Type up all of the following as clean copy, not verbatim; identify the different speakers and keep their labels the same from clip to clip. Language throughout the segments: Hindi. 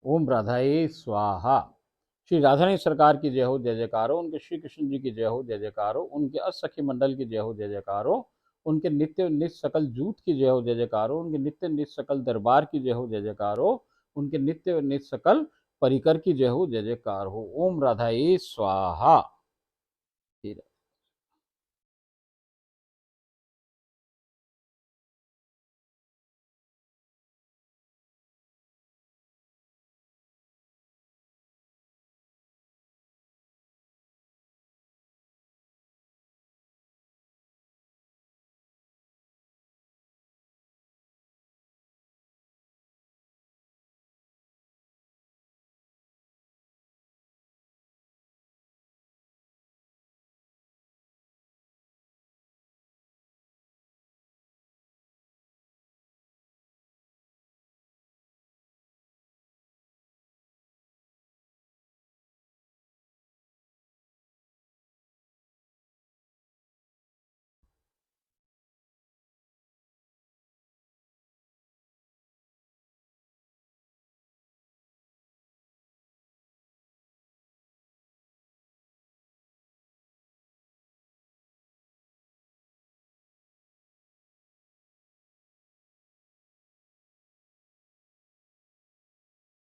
Speaker 1: ओम राधाए स्वाहा। श्री राधारानी सरकार की जय हो, जय जयकार हो। उनके श्री कृष्ण जी की जय हो, जय जयकार हो। उनके असखी मंडल की जय हो, जय जयकार हो। उनके नित्य नित सकल जूत की जय हो, जय जयकार हो। उनके नित्य नित सकल दरबार की जय हो, जय जयकार हो। उनके नित्य नित सकल परिकर की जय हो, जय जयकार हो। ओम राधाए स्वाहा।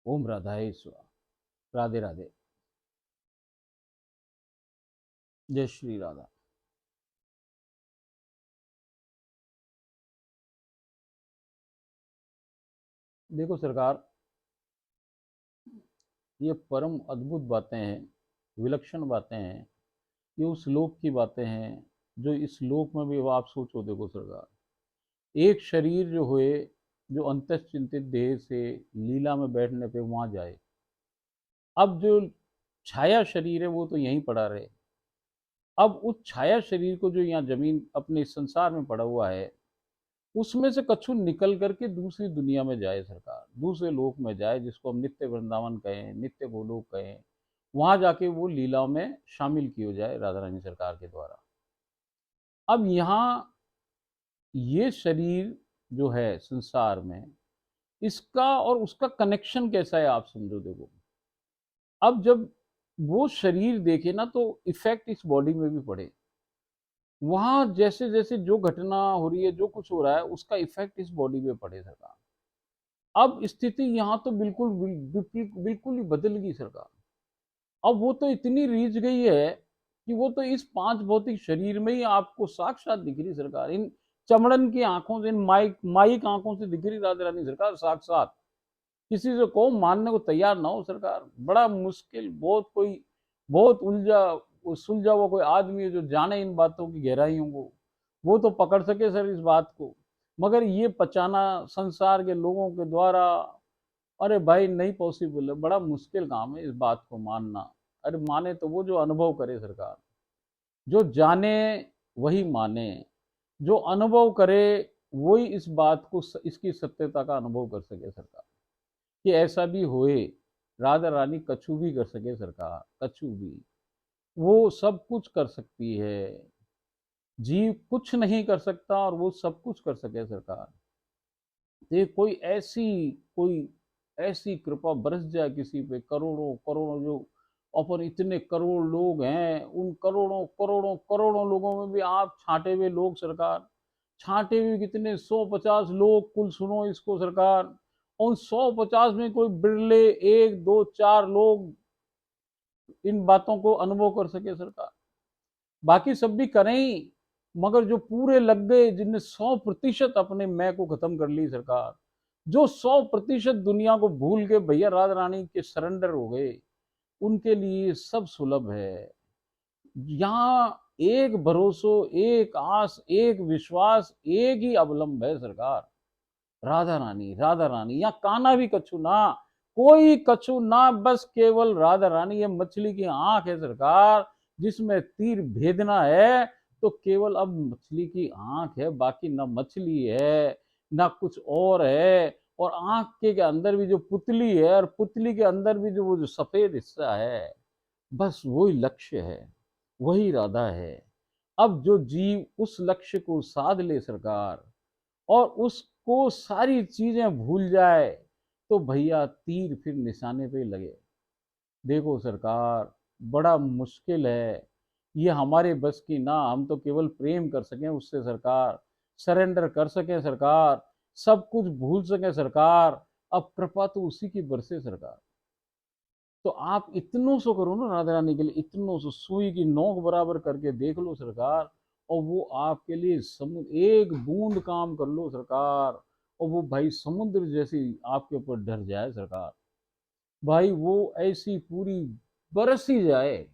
Speaker 1: ओम राधाए स्वाहा। राधे राधे। जय श्री राधा। देखो सरकार, ये परम अद्भुत बातें हैं, विलक्षण बातें हैं। ये उस लोक की बातें हैं जो इस लोक में भी, अब आप सोचो, देखो सरकार, एक शरीर जो हुए, जो अंतश्चिंतित देह से लीला में बैठने पे वहां जाए। अब जो छाया शरीर है वो तो यहीं पड़ा रहे। अब उस छाया शरीर को जो यहाँ जमीन अपने संसार में पड़ा हुआ है, उसमें से कछु निकल करके दूसरी दुनिया में जाए सरकार, दूसरे लोक में जाए, जिसको हम नित्य वृंदावन कहें, नित्य गोलोक कहें। वहां जाके वो लीला में शामिल की हो जाए राधा रानी सरकार के द्वारा। अब यहाँ ये शरीर जो है संसार में, इसका और उसका कनेक्शन कैसा है आप समझो। देखो, अब जब वो शरीर देखे ना तो इफेक्ट इस बॉडी में भी पड़े। वहां जैसे जैसे जो घटना हो रही है, जो कुछ हो रहा है, उसका इफेक्ट इस बॉडी में पड़े सरकार। अब स्थिति यहाँ तो बिल्कुल ही बदल गई सरकार। अब वो तो इतनी रीझ गई है कि वो तो इस पांच भौतिक शरीर में ही आपको साक्षात दिख रही सरकार। इन चमड़न की आंखों से, इन माइक आंखों से दिख रही राधा रानी सरकार साक्षात। किसी से को मानने को तैयार ना हो सरकार। बड़ा मुश्किल, बहुत सुलझा हुआ कोई आदमी है जो जाने इन बातों की गहराइयों को, वो तो पकड़ सके सर इस बात को। मगर ये पचाना संसार के लोगों के द्वारा, अरे भाई नहीं पॉसिबल है, बड़ा मुश्किल काम है इस बात को मानना। अरे माने तो वो जो अनुभव करे सरकार, जो जाने वही माने, जो अनुभव करे वही इस बात को, इसकी सत्यता का अनुभव कर सके सरकार, कि ऐसा भी होए। राधा रानी कछु भी कर सके सरकार, कछु भी। वो सब कुछ कर सकती है। जीव कुछ नहीं कर सकता और वो सब कुछ कर सके सरकार। ये कोई ऐसी कृपा बरस जाए किसी पे, करोड़ों करोड़ों जो अपन, इतने करोड़ लोग हैं, उन करोड़ों करोड़ों करोड़ों लोगों में भी आप छांटे हुए लोग सरकार, छांटे हुए कितने 150 लोग कुल, सुनो इसको सरकार। उन 150 में कोई बिरले एक दो चार लोग इन बातों को अनुभव कर सके सरकार। बाकी सब भी करें ही, मगर जो पूरे लग गए, जिनने 100% अपने मैं को खत्म कर ली सरकार, जो 100% दुनिया को भूल के भैया राधा रानी के सरेंडर हो गए, उनके लिए सब सुलभ है। यहाँ एक भरोसो, एक आस, एक विश्वास, एक ही अवलंब है सरकार, राधा रानी। राधा रानी, या काना भी कछु ना, कोई कछु ना, बस केवल राधा रानी। ये मछली की आंख है सरकार, जिसमें तीर भेदना है तो केवल अब मछली की आंख है, बाकी ना मछली है ना कुछ और है। और आंख के अंदर भी जो पुतली है, और पुतली के अंदर भी जो वो जो सफेद हिस्सा है, बस वही लक्ष्य है, वही राधा है। अब जो जीव उस लक्ष्य को साध ले सरकार, और उसको सारी चीजें भूल जाए, तो भैया तीर फिर निशाने पे लगे। देखो सरकार, बड़ा मुश्किल है, ये हमारे बस की ना, हम तो केवल प्रेम कर सकें उससे सरकार, सरेंडर कर सकें सरकार, सब कुछ भूल सकें सरकार, अब कृपा तो उसी की बरसे सरकार। तो आप इतनों सो करो ना राधा रानी के लिए, इतनों सो सुई की नोक बराबर करके देख लो सरकार, और वो आपके लिए समुद्र, एक बूंद काम कर लो सरकार, और वो भाई समुद्र जैसी आपके ऊपर ढर जाए सरकार। भाई वो ऐसी पूरी बरस ही जाए,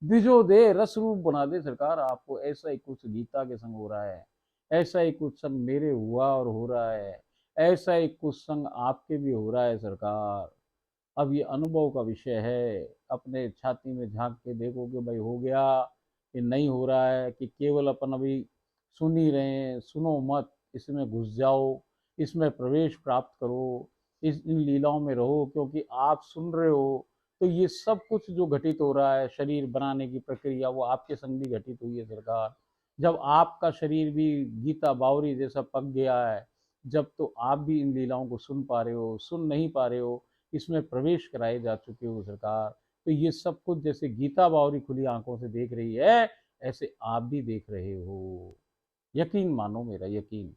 Speaker 1: भिजो दे, रस रूप बना दे सरकार आपको। ऐसा ही कुछ गीता के संग हो रहा है, ऐसा ही कुछ संग मेरे हुआ और हो रहा है, ऐसा ही कुछ संग आपके भी हो रहा है सरकार। अब ये अनुभव का विषय है, अपने छाती में झांक के देखो कि भाई हो गया, ये नहीं हो रहा है, कि केवल अपन अभी सुन ही रहे हैं। सुनो मत, इसमें घुस जाओ, इसमें प्रवेश प्राप्त करो, इस इन लीलाओं में रहो, क्योंकि आप सुन रहे हो तो ये सब कुछ जो घटित हो रहा है, शरीर बनाने की प्रक्रिया, वो आपके संग भी घटित हुई है सरकार। जब आपका शरीर भी गीता बावरी जैसा पक गया है, जब तो आप भी इन लीलाओं को सुन पा रहे हो, सुन नहीं पा रहे हो, इसमें प्रवेश कराए जा चुके हो सरकार। तो ये सब कुछ जैसे गीता बावरी खुली आंखों से देख रही है, ऐसे आप भी देख रहे हो। यकीन मानो मेरा, यकीन।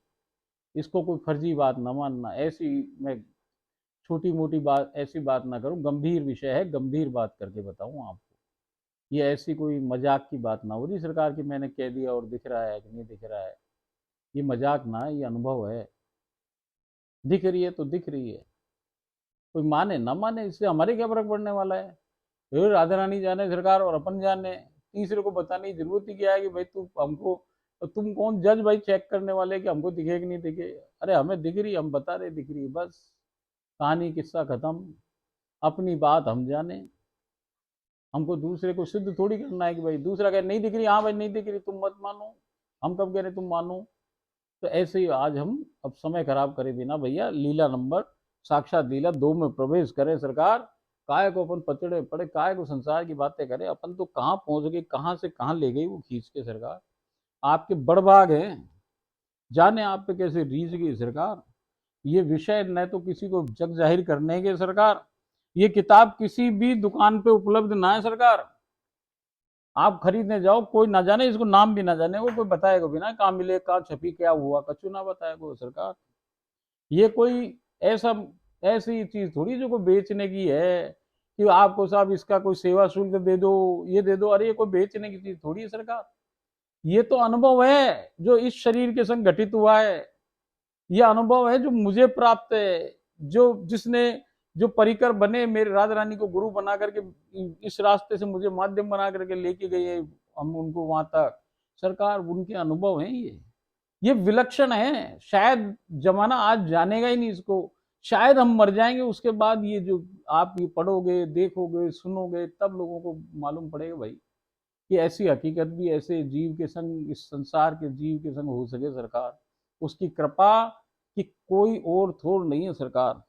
Speaker 1: इसको कोई फर्जी बात ना मानना, ऐसी मैं छोटी मोटी बात, ऐसी बात ना करूं, गंभीर विषय है, गंभीर बात करके बताऊं आपको। ये ऐसी कोई मजाक की बात ना हो रही सरकार की मैंने कह दिया और दिख रहा है कि नहीं दिख रहा है। ये मजाक ना है, ये अनुभव है। दिख रही है तो दिख रही है, कोई माने ना माने, इससे हमारे क्या फर्क पड़ने वाला है। फिर राधा रानी जाने सरकार और अपन जाने, तीसरे को बताने की जरूरत ही क्या है कि भाई तू हमको, तुम कौन जज भाई चेक करने वाले कि हमको दिखे कि नहीं दिखे। अरे हमें दिख रही, हम बता रहे दिख रही, बस कहानी किस्सा खत्म। अपनी बात हम जाने, हमको दूसरे को सिद्ध थोड़ी करना है कि भाई दूसरा कहे नहीं दिख रही, हाँ भाई नहीं दिख रही, तुम मत मानो, हम कब कह रहे तुम मानो। तो ऐसे ही आज हम अब समय खराब करे बिना भैया लीला नंबर, साक्षात लीला 2 में प्रवेश करें सरकार। काय को अपन पचड़े पड़े, काय को संसार की बातें करें, अपन तो कहाँ पहुंच गए, कहाँ से कहाँ ले गई वो खींच के सरकार। आपके बड़बाग हैं, जाने आप पे कैसे रीझ गई सरकार। ये विषय न तो किसी को जग जाहिर करने के सरकार, ये किताब किसी भी दुकान पे उपलब्ध ना है सरकार। आप खरीदने जाओ, कोई ना जाने, इसको नाम भी ना जाने, वो कोई बताएगा भी ना कहाँ मिले, कहाँ छपी, क्या हुआ, कछु ना बताएगा सरकार। ये कोई ऐसा, ऐसी चीज थोड़ी जो कोई बेचने की है कि आपको साहब इसका कोई सेवा शुल्क दे दो, ये दे दो। अरे ये कोई बेचने की चीज थोड़ी है सरकार, ये तो अनुभव है जो इस शरीर के संग घटित हुआ है। ये अनुभव है जो मुझे प्राप्त है, जो जिसने, जो परिकर बने मेरे राधा रानी को गुरु बना करके इस रास्ते से मुझे माध्यम बना करके लेके गए हम उनको वहां तक सरकार, उनके अनुभव हैं ये विलक्षण है। शायद जमाना आज जानेगा ही नहीं इसको, शायद हम मर जाएंगे उसके बाद ये जो आप ये पढ़ोगे, देखोगे, सुनोगे, तब लोगों को मालूम पड़ेगा भाई कि ऐसी हकीकत भी ऐसे जीव के संग, इस संसार के जीव के संग हो सके सरकार। उसकी कृपा की कोई और थोड़ नहीं है सरकार।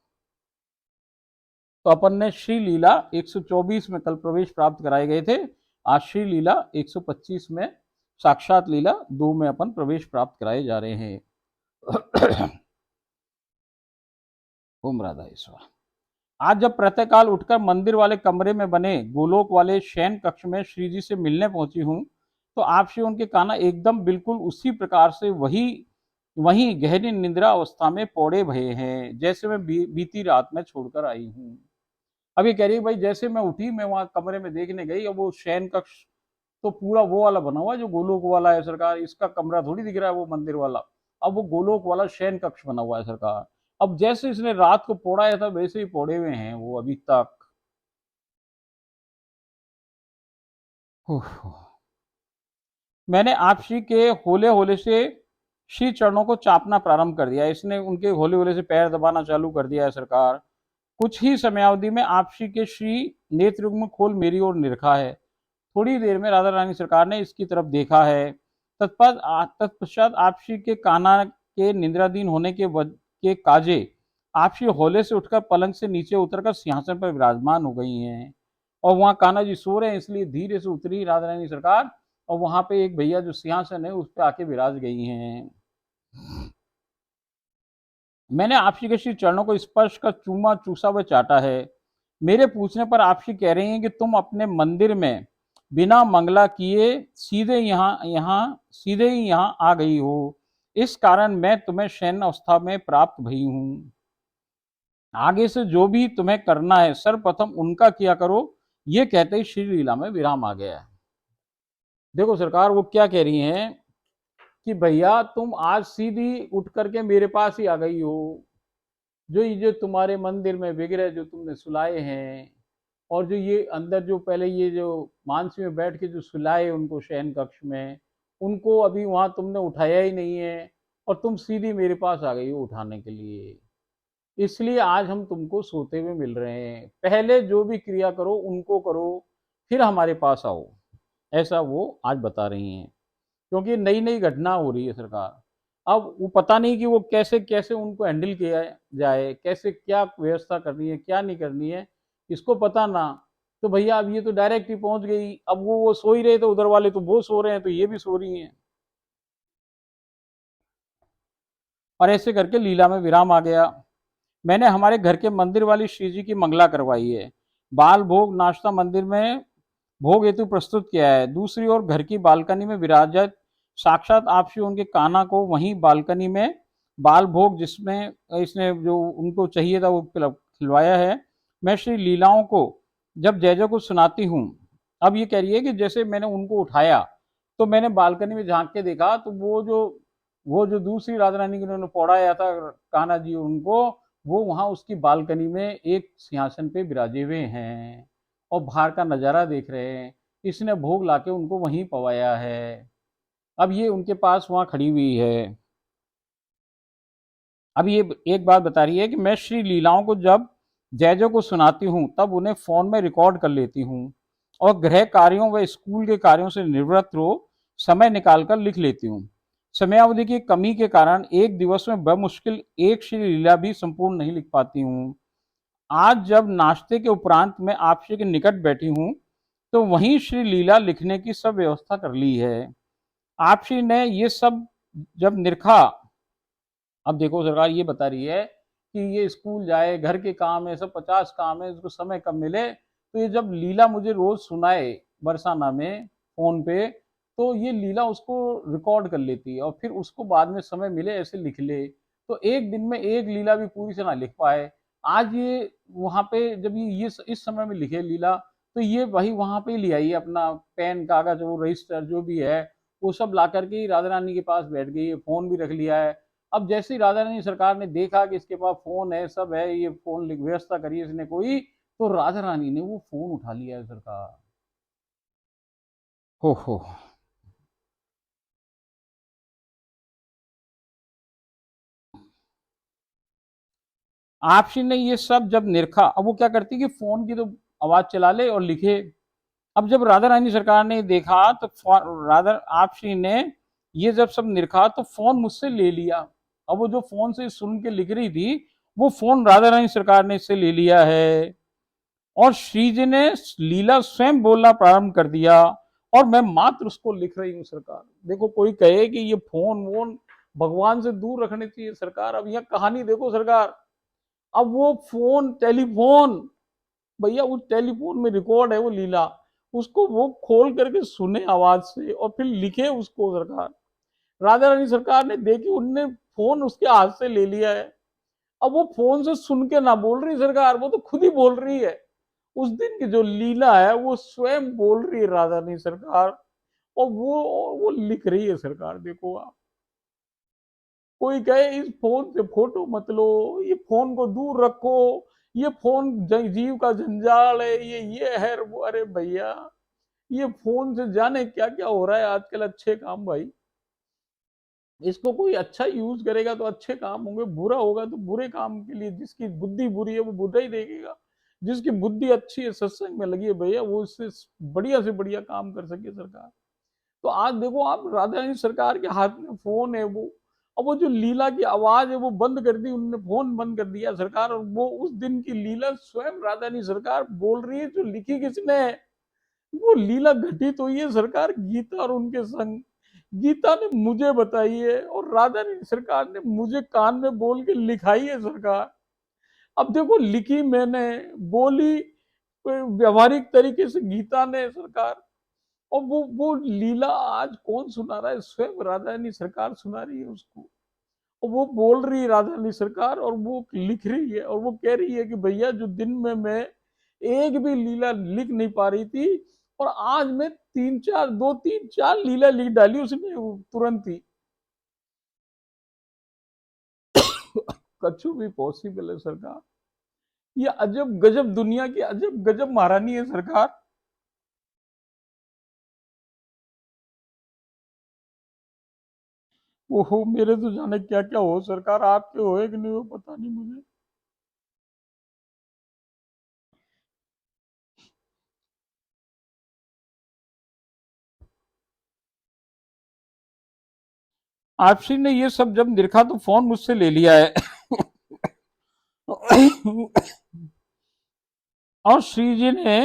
Speaker 1: तो अपन ने श्री लीला 124 में कल प्रवेश प्राप्त कराए गए थे, आज श्री लीला 125 में साक्षात लीला 2 में अपन प्रवेश प्राप्त कराए जा रहे हैं। ओम राधा ईश्वर। आज जब प्रातःकाल उठकर मंदिर वाले कमरे में बने गोलोक वाले शयन कक्ष में श्री जी से मिलने पहुंची हूं, तो आपसे उनके काना एकदम बिल्कुल उसी प्रकार से वही वहीं गहरी निद्रा अवस्था में पौड़े भये हैं जैसे मैं बीती रात में छोड़कर आई हूँ। अब ये कह रही है भाई जैसे मैं उठी, मैं वहां कमरे में देखने गई, अब वो शयन कक्ष तो पूरा वो वाला बना हुआ है जो गोलोक वाला है सरकार, इसका कमरा थोड़ी दिख रहा है वो मंदिर वाला। अब वो गोलोक वाला शयन कक्ष बना हुआ है सरकार। अब जैसे इसने रात को पोड़ाया था वैसे ही पोड़े हुए हैं वो अभी तक। मैंने आप श्री के होले होले से श्री चरणों को चापना प्रारंभ कर दिया, इसने उनके होले होले से पैर दबाना चालू कर दिया है सरकार। कुछ ही समयावधि में आप श्री के श्री नेत्रयुग्म खोल मेरी ओर निरखा है। थोड़ी देर में राधा रानी सरकार ने इसकी तरफ देखा है। तत्पश्चात आप श्री के काना के निद्राधीन होने के काजे आप श्री होले से उठकर पलंग से नीचे उतरकर सिंहासन पर विराजमान हो गई हैं, और वहां कान्हा जी सो रहे हैं, इसलिए धीरे से उतरी राधा रानी सरकार, और वहां पे एक भैया जो सिंहासन है उस पर आके विराज गई हैं। मैंने आपसी के श्री चरणों को स्पर्श कर चूमा चूसा व चाटा है। मेरे पूछने पर आपसी कह रही हैं कि तुम अपने मंदिर में बिना मंगला किए सीधे ही यहाँ आ गई हो। इस कारण मैं तुम्हें शयन अवस्था में प्राप्त भई हूँ। आगे से जो भी तुम्हें करना है सर्वप्रथम उनका किया करो। ये कहते ही श्री लीला में विराम आ गया है। देखो सरकार वो क्या कह रही हैं कि भैया तुम आज सीधी उठ करके मेरे पास ही आ गई हो। जो तुम्हारे मंदिर में विग्रह जो तुमने सुलाए हैं, और जो ये अंदर जो पहले ये जो मानसी में बैठ के जो सुलाए उनको शयन कक्ष में, उनको अभी वहां तुमने उठाया ही नहीं है, और तुम सीधी मेरे पास आ गई हो उठाने के लिए। इसलिए आज हम तुमको सोते हुए मिल रहे हैं। पहले जो भी क्रिया करो उनको करो, फिर हमारे पास आओ। ऐसा वो आज बता रही हैं, क्योंकि नई नई घटना हो रही है सरकार। अब वो पता नहीं कि वो कैसे कैसे उनको हैंडल किया जाए, कैसे क्या व्यवस्था करनी है क्या नहीं करनी है, इसको पता ना। तो भैया अब ये तो डायरेक्ट ही पहुंच गई। अब वो सो ही रहे, तो उधर वाले तो वो सो रहे हैं, तो ये भी सो रही हैं। और ऐसे करके लीला में विराम आ गया। मैंने हमारे घर के मंदिर वाली श्री जी की मंगला करवाई है। बाल भोग नाश्ता मंदिर में भोग हेतु प्रस्तुत किया है। दूसरी ओर घर की बालकनी में विराजत साक्षात आप श्री उनके कान्हा को वहीं बालकनी में बाल भोग जिसमें इसने जो उनको चाहिए था वो खिलवाया है। मैं श्री लीलाओं को जब जय जय को सुनाती हूँ। अब ये कह रही है कि जैसे मैंने उनको उठाया तो मैंने बालकनी में झांक के देखा, तो वो जो दूसरी राधा रानी को उन्होंने पौड़ाया था कान्हा जी उनको, वो वहां उसकी बालकनी में एक सिंहासन पे विराजे हुए हैं और बाहर का नज़ारा देख रहे हैं। इसने भोग लाके उनको वहीं पवाया है। अब ये उनके पास वहां खड़ी हुई है। अब ये एक बात बता रही है कि मैं श्री लीलाओं को जब जय जय को सुनाती हूँ तब उन्हें फोन में रिकॉर्ड कर लेती हूँ और गृह कार्यों व स्कूल के कार्यों से निवृत्त हो समय निकालकर लिख लेती हूँ। समयावधि की कमी के कारण एक दिवस में बमुश्किल एक श्री लीला भी संपूर्ण नहीं लिख पाती हूँ। आज जब नाश्ते के उपरांत मैं आपसे के निकट बैठी हूँ तो वहीं श्री लीला लिखने की सब व्यवस्था कर ली है। आपसी ने ये सब जब निरखा। अब देखो सरकार ये बता रही है कि ये स्कूल जाए, घर के काम है, सब 50 काम है, इसको समय कब मिले, तो ये जब लीला मुझे रोज सुनाए बरसाना में फोन पे, तो ये लीला उसको रिकॉर्ड कर लेती है और फिर उसको बाद में समय मिले ऐसे लिख ले। तो एक दिन में एक लीला भी पूरी से ना लिख पाए। आज ये वहां पे जब ये इस समय में लिखे लीला, तो ये वही वहां पे ले आई अपना पेन कागज वो रजिस्टर जो भी है, वो सब ला करके राधा रानी के पास बैठ गई है, फोन भी रख लिया है। अब जैसे ही राधा रानी सरकार ने देखा कि इसके पास फोन है सब है, ये फोन व्यवस्था करी है इसने कोई, तो राधा रानी ने वो फोन उठा लिया है सरकार। हो। आपसी ने ये सब जब निरखा, अब वो क्या करती कि फोन की तो आवाज चला ले और लिखे। अब जब राधा रानी सरकार ने देखा तो राधा आपसी ने ये जब सब निरखा तो फोन मुझसे ले लिया। अब वो जो फोन से सुन के लिख रही थी वो फोन राधा रानी सरकार ने इससे ले लिया है और श्री जी ने लीला स्वयं बोलना प्रारंभ कर दिया और मैं मात्र उसको लिख रही हूँ सरकार। देखो कोई कहे कि ये फोन वोन भगवान से दूर रखने चाहिए सरकार, अब यहाँ कहानी देखो सरकार। अब वो फोन टेलीफोन, भैया उस टेलीफोन में रिकॉर्ड है वो लीला, उसको वो खोल करके सुने आवाज से और फिर लिखे उसको सरकार। राधा रानी सरकार ने देखी, उनने फोन उसके हाथ से ले लिया है। अब वो फोन से सुन के ना बोल रही सरकार, वो तो खुद ही बोल रही है। उस दिन की जो लीला है वो स्वयं बोल रही है राधा रानी सरकार, और वो लिख रही है सरकार। देखो आप, कोई कहे इस फोन से फोटो मत लो, ये फोन को दूर रखो, ये फोन जीव का जंजाल है, ये है वो। अरे भैया ये फोन से जाने क्या क्या हो रहा है आजकल। अच्छे काम भाई, इसको कोई अच्छा यूज करेगा तो अच्छे काम होंगे, बुरा होगा तो बुरे काम के लिए। जिसकी बुद्धि बुरी है वो बुरा ही देखेगा, जिसकी बुद्धि अच्छी है सत्संग में लगी है भैया वो इससे बढ़िया से बढ़िया काम कर सके सरकार। तो आज देखो आप, राधा रानी सरकार के हाथ में फोन है वो, और वो जो लीला की आवाज है वो बंद कर दी उन्होंने, फोन बंद कर दिया सरकार, और वो उस दिन की लीला स्वयं राधा रानी सरकार बोल रही है। जो लिखी किसने है, वो लीला घटित हुई है सरकार गीता और उनके संग। गीता ने मुझे बताई है और राधा रानी सरकार ने मुझे कान में बोल के लिखाई है सरकार। अब देखो, लिखी मैंने, बोली व्यवहारिक तरीके से गीता ने सरकार। और वो लीला आज कौन सुना रहा है? स्वयं राधा रानी सरकार सुना रही है उसको। और वो बोल रही है राधा रानी सरकार, और वो लिख रही है, और वो कह रही है कि भैया जो दिन में मैं एक भी लीला लिख नहीं पा रही थी, और आज मैं तीन चार, दो तीन चार लीला लिख डाली उसने तुरंत ही। कछु भी पॉसिबल है सरकार। ये अजब गजब दुनिया की अजब गजब महारानी है सरकार। ओहो, मेरे तो जाने क्या क्या हो सरकार, आपके होए कि नहीं हो पता नहीं मुझे। आपसी ने ये सब जब देखा तो फोन मुझसे ले लिया है। और श्री जी ने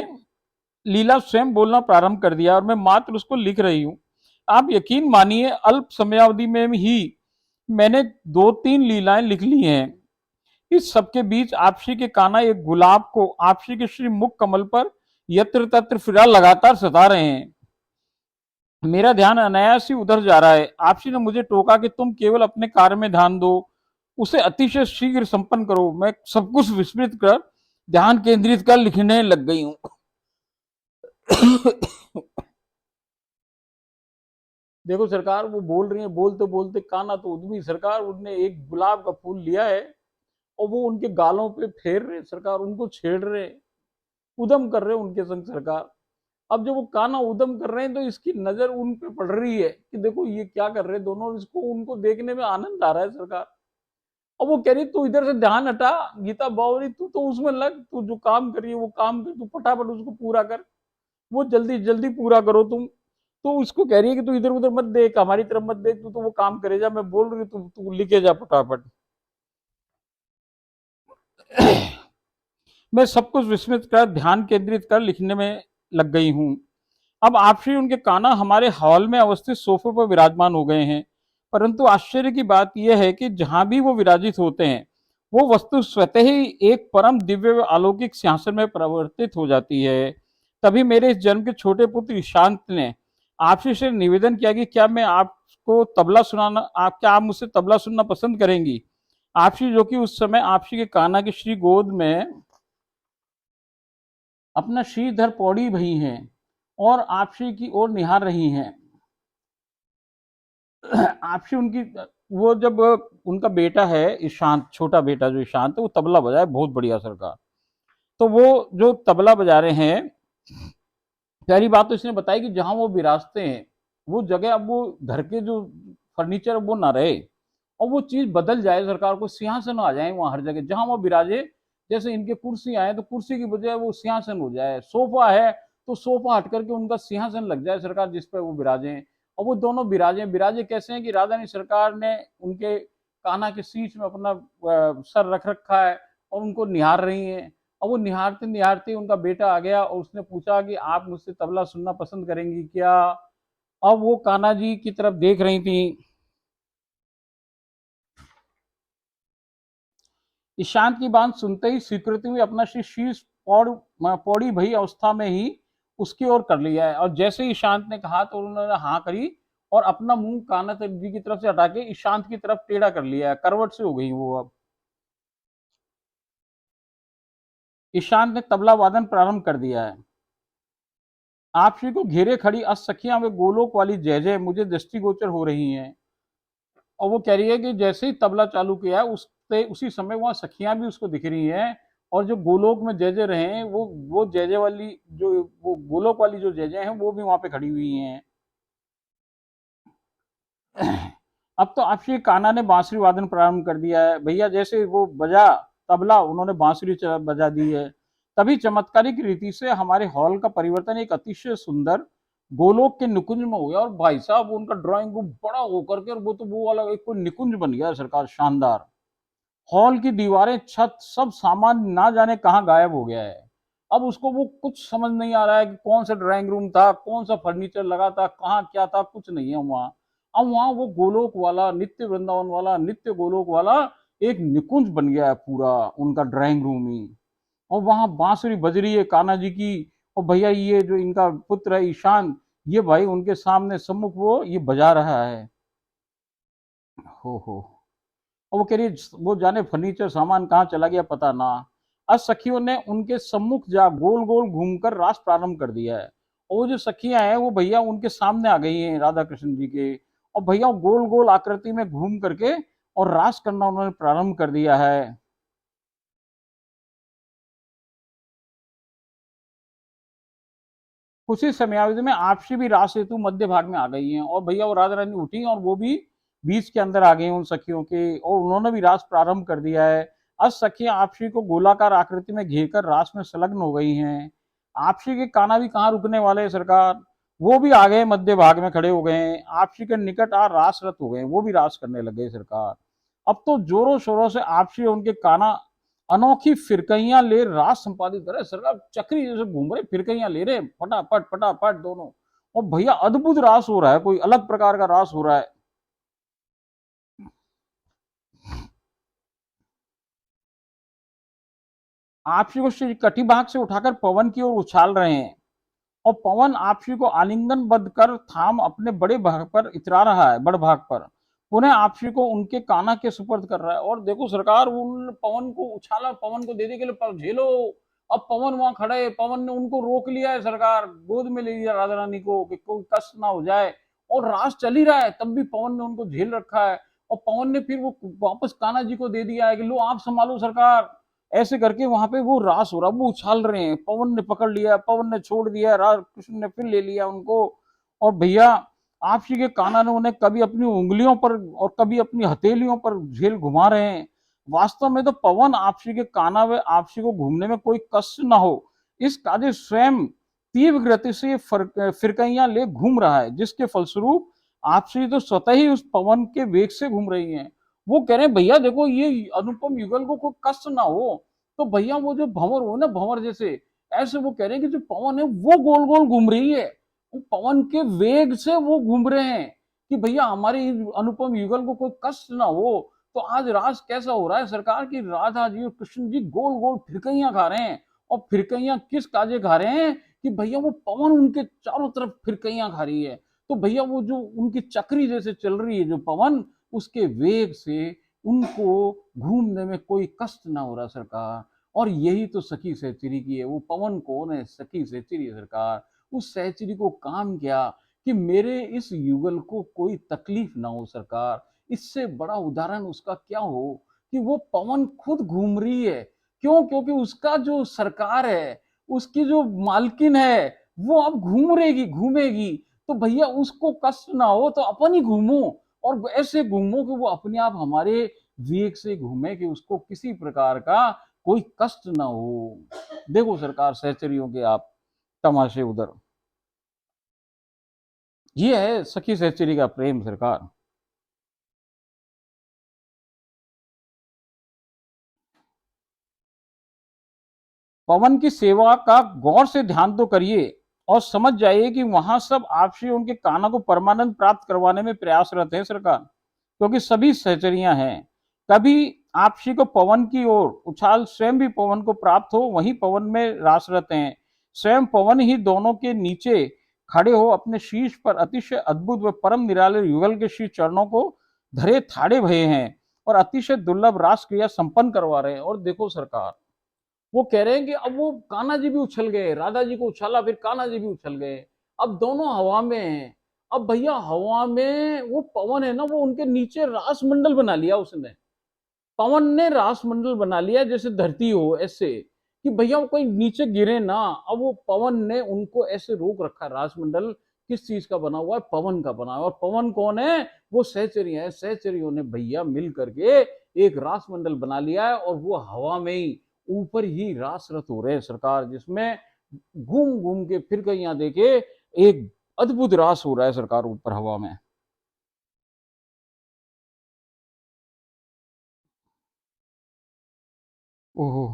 Speaker 1: लीला स्वयं बोलना प्रारंभ कर दिया और मैं मात्र उसको लिख रही हूँ। आप यकीन मानिए, अल्प समयावधि में ही मैंने दो तीन लीलाएं लिख ली हैं। इस सबके बीच आपसी के कान्हा एक गुलाब को आपसी के श्री मुख कमल पर यत्र तत्र फिरा लगातार सता रहे हैं। मेरा ध्यान अनायास ही उधर जा रहा है। आपसी ने मुझे टोका कि तुम केवल अपने कार्य में ध्यान दो, उसे अतिशय शीघ्र संपन्न करो। मैं सब कुछ विस्मृत कर ध्यान केंद्रित कर लिखने लग गई हूँ। देखो सरकार, वो बोल रही है, बोलते बोलते काना तो उद्यमी सरकार, उनने एक गुलाब का फूल लिया है और वो उनके गालों पे फेर रहे सरकार, उनको छेड़ रहे, उदम कर रहे उनके संग सरकार। अब जब वो काना उदम कर रहे हैं तो इसकी नजर उन पे पड़ रही है कि देखो ये क्या कर रहे हैं दोनों, इसको उनको देखने में आनंद आ रहा है सरकार। अब वो कह रही तू इधर से ध्यान हटा, गीता बावरी तू तो उसमें लग, तू जो काम कर रही है वो काम कर, तू फटाफट उसको पूरा कर, वो जल्दी जल्दी पूरा करो तुम। तो उसको कह रही है कि तू इधर उधर मत देख, हमारी तरफ मत देख, तू तो वो काम करे जा, मैं बोल रही हूँ तू लिखे जा फटाफट। मैं सब कुछ विस्मृत कर ध्यान केंद्रित कर लिखने में लग गई हूँ। अब आपसी उनके कान्हा हमारे हॉल में अवस्थित सोफे पर विराजमान हो गए हैं। परंतु आश्चर्य की बात यह है कि जहां भी वो विराजित होते हैं, वो वस्तु स्वतः ही एक परम दिव्य व अलौकिक सिंहासन में परिवर्तित हो जाती है। तभी मेरे इस जन्म के छोटे पुत्र ईशांत ने आपसी से निवेदन किया कि क्या मैं आपको तबला सुनाना, आप क्या आप मुझसे तबला सुनना पसंद करेंगी? आपसी, जो कि उस समय आपसी के कान्हा की श्री गोद में अपना श्रीधर पौड़ी भई हैं और आपसी की ओर निहार रही हैं। आपसी उनकी, वो जब उनका बेटा है ईशांत, छोटा बेटा जो ईशांत है, वो तबला बजाए बहुत बढ़िया सरकार। तो वो जो तबला बजा रहे हैं, पहली बात तो इसने बताई कि जहां वो विराजते हैं वो जगह, अब वो घर के जो फर्नीचर वो ना रहे और वो चीज बदल जाए सरकार, को सिंहासन आ जाए वहां हर जगह जहां वो विराजे। जैसे इनके कुर्सी आए तो कुर्सी की बजाय वो सिंहासन हो जाए, सोफा है तो सोफा हट करके उनका सिंहासन लग जाए सरकार, जिस पर वो विराजे। और वो दोनों विराजे, विराजे कैसे हैं कि राधा रानी सरकार ने उनके कान्हा के शीश में अपना सर रख रखा है और उनको निहार रही हैं। और वो निहारते निहारते उनका बेटा आ गया और उसने पूछा कि आप मुझसे तबला सुनना पसंद करेंगी क्या? अब वो कान्हा जी की तरफ देख रही थी। ईशांत की बात सुनते ही स्वीकृति हुई, अपना श्री शीश पौड़ी भई अवस्था में ही उसकी ओर कर लिया है। और जैसे ही ईशांत ने कहा तो उन्होंने हाँ करी और अपना मुंह कान्हा जी की तरफ से हटा के ईशांत की तरफ टेढ़ा कर लिया है, करवट से हो गई वो। अब ईशांत ने तबला वादन प्रारंभ कर दिया है। आपसी को घेरे खड़ी असखियां वे गोलोक वाली जय जय मुझे दृष्टिगोचर हो रही हैं। और वो कह रही है कि जैसे ही तबला चालू किया है उससे उसी समय वहां सखियां भी उसको दिख रही हैं। और जो गोलोक में जय जय रहे हैं, वो जय जय वाली, जो वो गोलोक वाली जो जय जय हैं वो भी वहां पे खड़ी हुई हैं। अब तो आपसी कान्हा ने बांसुरी वादन प्रारंभ कर दिया है। भैया जैसे वो बजा तबला, उन्होंने बांसुरी बजा दी है। तभी चमत्कारिक रीति से हमारे हॉल का परिवर्तन एक अतिशय सुंदर गोलोक के निकुंज में हो गया। और भाई साहब उनका ड्राइंग रूम बड़ा होकर के, और वो तो वो वाला एक कोई निकुंज बन गया सरकार, शानदार। हॉल की दीवारें, छत, सब सामान ना जाने कहाँ गायब हो गया है। अब उसको वो कुछ समझ नहीं आ रहा है कि कौन सा ड्राइंग रूम था, कौन सा फर्नीचर लगा था, कहाँ क्या था, कुछ नहीं है वहां। अब वहां वो गोलोक वाला, नित्य वृंदावन वाला, नित्य गोलोक वाला एक निकुंज बन गया है पूरा, उनका ड्राइंग रूम ही। और वहां बांसुरी बज रही है कान्हा जी की। और भैया ये जो इनका पुत्र है ईशान, ये भाई उनके सामने सम्मुख वो ये बजा रहा है। हो। और वो कह रही वो जाने फर्नीचर सामान कहाँ चला गया पता ना। आज सखियों ने उनके सम्मुख जा गोल गोल घूमकर रास प्रारंभ कर दिया है। और वो जो सखियां हैं वो भैया उनके सामने आ गई हैं राधा कृष्ण जी के। और भैया गोल गोल आकृति में घूम करके और रास करना उन्होंने प्रारंभ कर दिया है। कुछ ही समयावधि में आपसी भी रास हेतु मध्य भाग में आ गई हैं। और भैया वो राधा रानी उठी और वो भी बीच के अंदर आ गई उन सखियों के, और उन्होंने भी रास प्रारंभ कर दिया है। अब सखियां आपसी को गोलाकार आकृति में घेर कर रास में संलग्न हो गई हैं। आपसी के काना भी कहाँ रुकने वाले हैं सरकार, वो भी आ गए मध्य भाग में खड़े हो गए हैं। आपसी के निकट आ रासरत हो गए, वो भी रास करने लग गए सरकार। अब तो जोरों शोरों से आपसी उनके काना अनोखी फिरकैया ले रास संपादित करे सरकार, चक्री जैसे घूम रहे, फिरकैया ले रहे फटाफट फटाफट दोनों। और भैया अद्भुत रास हो रहा है, कोई अलग प्रकार का रास हो रहा है। आपसी को कटी भाग से उठाकर पवन की ओर उछाल रहे हैं। और पवन आपसी को आलिंगन बद्ध कर थाम अपने बड़े भाग पर इतरा रहा है, बड़ भाग पर। पुनः आपसी को उनके काना के सुपर्द कर रहा है। और देखो सरकार, उन पवन को उछाला, पवन को देने के लिए झेलो। अब पवन वहां खड़े, पवन ने उनको रोक लिया है सरकार, गोद में ले लिया राधा रानी को कि कोई कष्ट ना हो जाए। और रास चल ही रहा है तब भी पवन ने उनको झेल रखा है। और पवन ने फिर वो वापस कान्हा जी को दे दिया है कि लो आप संभालो सरकार। ऐसे करके वहां पे वो रास हो रहा, वो उछाल रहे हैं, पवन ने पकड़ लिया, पवन ने छोड़ दिया, कृष्ण ने फिर ले लिया उनको। और भैया आपसी के काना ने उन्हें कभी अपनी उंगलियों पर और कभी अपनी हथेलियों पर झेल घुमा रहे हैं। वास्तव में तो पवन आपसी के काना व आपसी को घूमने में कोई कष्ट ना हो, इस काजे स्वयं तीव्र गति से फिरकैया ले घूम रहा है, जिसके फलस्वरूप आपसी तो स्वतः ही उस पवन के वेग से घूम रही हैं। वो कह रहे हैं भैया देखो ये अनुपम युगल को कोई कष्ट ना हो। तो भैया वो जो भंवर हो ना, भंवर जैसे, ऐसे वो कह रहे हैं कि जो पवन है वो गोल गोल घूम रही है, वो पवन के वेग से वो घूम रहे हैं कि भैया हमारे अनुपम युगल को कोई कष्ट ना हो। तो आज रास कैसा हो रहा है सरकार की, राधा जी और कृष्ण जी गोल गोल फिरकैया खा रहे हैं। और फिरकैया किस काजे खा रहे हैं कि भैया वो पवन उनके चारों तरफ फिरकैया खा रही है। तो भैया वो जो उनकी चक्री जैसे चल रही है जो पवन, उसके वेग से उनको घूमने में कोई कष्ट ना हो रहा सरकार। और यही तो सखी सहचरी की है, वो पवन कौन है, सखी सहचरी है सरकार। उस सहचरी को काम क्या कि मेरे इस युगल को कोई तकलीफ ना हो सरकार। इससे बड़ा उदाहरण उसका क्या हो कि वो पवन खुद घूम रही है। क्यों? क्योंकि उसका जो सरकार है, उसकी जो मालकिन है, वो अब घूम रहेगी, घूमेगी। तो भैया उसको कष्ट ना हो तो अपन ही घूमो, और ऐसे घूमो कि वो अपने आप हमारे वेग से घूमे कि उसको किसी प्रकार का कोई कष्ट ना हो। देखो सरकार सहचरियों के आप तमाशे उधर। ये है सखी सहचरी का प्रेम सरकार। पवन की सेवा का गौर से ध्यान तो करिए और समझ जाइए कि वहां सब आपसे उनके काना को परमानंद प्राप्त करवाने में प्रयासरत है सरकार, क्योंकि सभी सहचरियां हैं। कभी आपसी को पवन की ओर उछाल स्वयं भी पवन को प्राप्त हो, वहीं पवन में रासरत हैं। स्वयं पवन ही दोनों के नीचे खड़े हो अपने शीश पर अतिशय अद्भुत व परम निराले युगल के श्री चरणों को धरे थाड़े भये हैं और अतिशय दुर्लभ रास क्रिया संपन्न करवा रहे हैं। और देखो सरकार, वो कह रहे हैं कि अब वो कान्हा जी भी उछल गए, राधा जी को उछाला फिर कान्हा जी भी उछल गए। अब दोनों हवा में हैं। अब भैया हवा में वो पवन है ना, वो उनके नीचे रास मंडल बना लिया उसने। पवन ने रास मंडल बना लिया जैसे धरती हो ऐसे, कि भैया वो कोई नीचे गिरे ना। अब वो पवन ने उनको ऐसे रोक रखा है। रास मंडल किस चीज का बना हुआ है? पवन का बना हुआ है। और पवन कौन है? वो सहचरी है। सहचरियों ने भैया मिल करके एक रास मंडल बना लिया है, और वो हवा में ही ऊपर ही रास रथ हो रहे हैं सरकार, जिसमें घूम घूम के फिर कहीं देखे एक अद्भुत रास हो रहा है सरकार ऊपर हवा में। ओहो।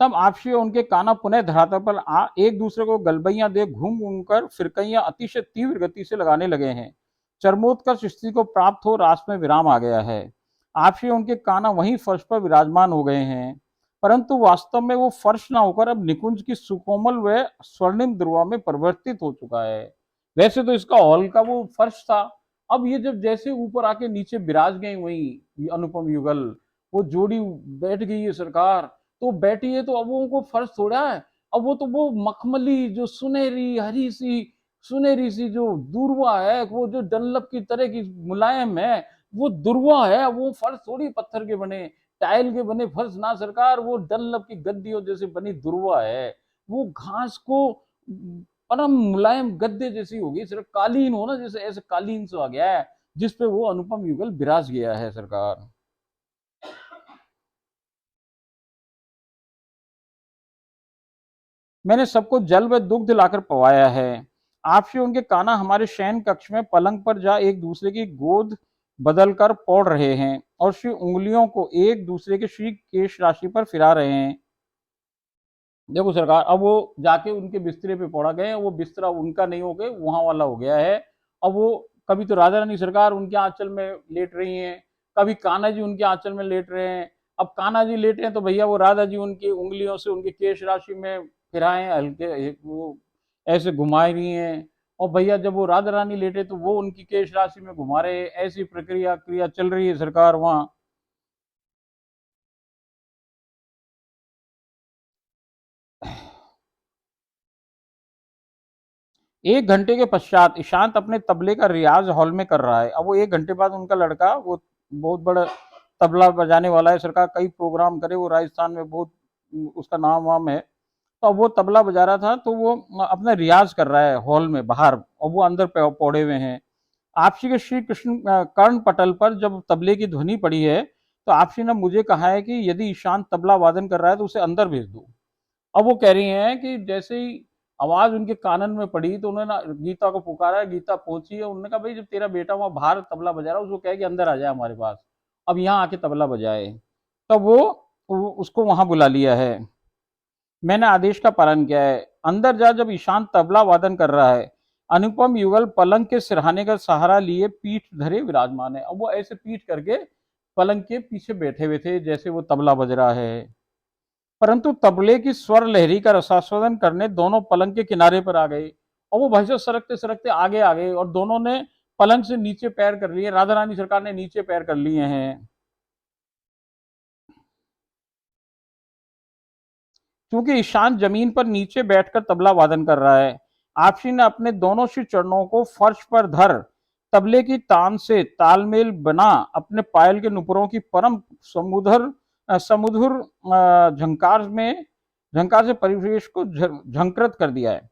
Speaker 1: तब आपसी उनके काना पुनः धरातल पर एक दूसरे को गलबैयां दे घूम घूम कर फिरकैयां अतिशय तीव्र गति से लगाने लगे हैं। चरमोत्कर्ष स्थिति को प्राप्त हो रास में विराम आ गया है। आपसी उनके काना वहीं फर्श पर विराजमान हो गए हैं, परंतु वास्तव में वो फर्श ना होकर अब निकुंज की सुकोमल व स्वर्णिम ध्रुवा में परिवर्तित हो चुका है। वैसे तो इसका हॉल का वो फर्श था, अब ये जब जैसे ऊपर आके नीचे विराज गई वही अनुपम युगल, वो जोड़ी बैठ गई है सरकार, तो बैठी है तो अब उनको फर्श थोड़ा है, अब वो तो वो मखमली जो सुनहरी हरी सी सुनहरी सी जो दूरवा है, वो जो डनलप की तरह की मुलायम है, वो दुर्वा है। वो फर्श थोड़ी पत्थर के बने टाइल के बने फर्श ना सरकार, वो डनलप की गद्दियों जैसे बनी दुर्वा है। वो घास को परम मुलायम गद्दे जैसी होगी, सिर्फ कालीन हो ना जैसे, ऐसे कालीन से आ गया है जिसपे वो अनुपम युगल विराज गया है सरकार। मैंने सबको जल व दुग्ध लाकर पवाया है। आपसे उनके काना हमारे शयन कक्ष में पलंग पर जा एक दूसरे की गोद बदलकर पौड़ रहे हैं और श्री उंगलियों को एक दूसरे के श्री केश राशि पर फिरा रहे हैं। देखो सरकार, अब वो जाके उनके बिस्तरे पे पौड़ा गए, वो बिस्तरा उनका नहीं हो गया, वहां वाला हो गया है। अब वो कभी तो राधा रानी सरकार उनके आंचल में लेट रही हैं, कभी कान्हा जी उनके आंचल में लेट रहे हैं। अब कान्हा जी लेटे हैं तो भैया वो राधा जी उनकी उंगलियों से उनके केश राशि में फिराए हल्के, वो ऐसे घुमा रही हैं। और भैया जब वो राधा रानी लेटे तो वो उनकी केश राशि में घुमा रहे हैं। ऐसी प्रक्रिया क्रिया चल रही है सरकार वहां। 1 घंटे के पश्चात ईशांत अपने तबले का रियाज हॉल में कर रहा है। अब वो 1 घंटे बाद उनका लड़का, वो बहुत बड़ा तबला बजाने वाला है सरकार, कई प्रोग्राम करे वो, राजस्थान में बहुत उसका नाम वाम है। तो अब वो तबला बजा रहा था तो वो अपना रियाज कर रहा है हॉल में बाहर, और वो अंदर पौड़े हुए हैं। आपसी के श्री कृष्ण कर्ण पटल पर जब तबले की ध्वनि पड़ी है तो आपसी ने मुझे कहा है कि यदि ईशांत तबला वादन कर रहा है तो उसे अंदर भेज दो। अब वो कह रही हैं कि जैसे ही आवाज उनके कानन में पड़ी तो उन्होंने गीता को पुकारा, गीता पहुंची है, उन्होंने कहा भाई जब तेरा बेटा वहां बाहर तबला बजा रहा है उसको कहे कि अंदर आ जाए हमारे पास, अब यहाँ आके तबला बजाए। तब वो उसको वहां बुला लिया है। मैंने आदेश का पालन किया है। अंदर जा, जब ईशान तबला वादन कर रहा है, अनुपम युगल पलंग के सिरहाने का सहारा लिए पीठ धरे विराजमान है। अब वो ऐसे पीठ करके पलंग के पीछे बैठे हुए थे जैसे वो तबला बज रहा है। परंतु तबले की स्वर लहरी का रसास्वादन करने दोनों पलंग के किनारे पर आ गए, और वो भाई साहब सरकते सरकते आगे आ गए और दोनों ने पलंग से नीचे पैर कर लिए, राधा रानी सरकार ने नीचे पैर कर लिए हैं। क्योंकि ईशान जमीन पर नीचे बैठकर तबला वादन कर रहा है। आपसी ने अपने दोनों श्री चरणों को फर्श पर धर तबले की तान से तालमेल बना अपने पायल के नुपुरों की परम समुधुर झंकार से परिवेश को झंकृत कर दिया है।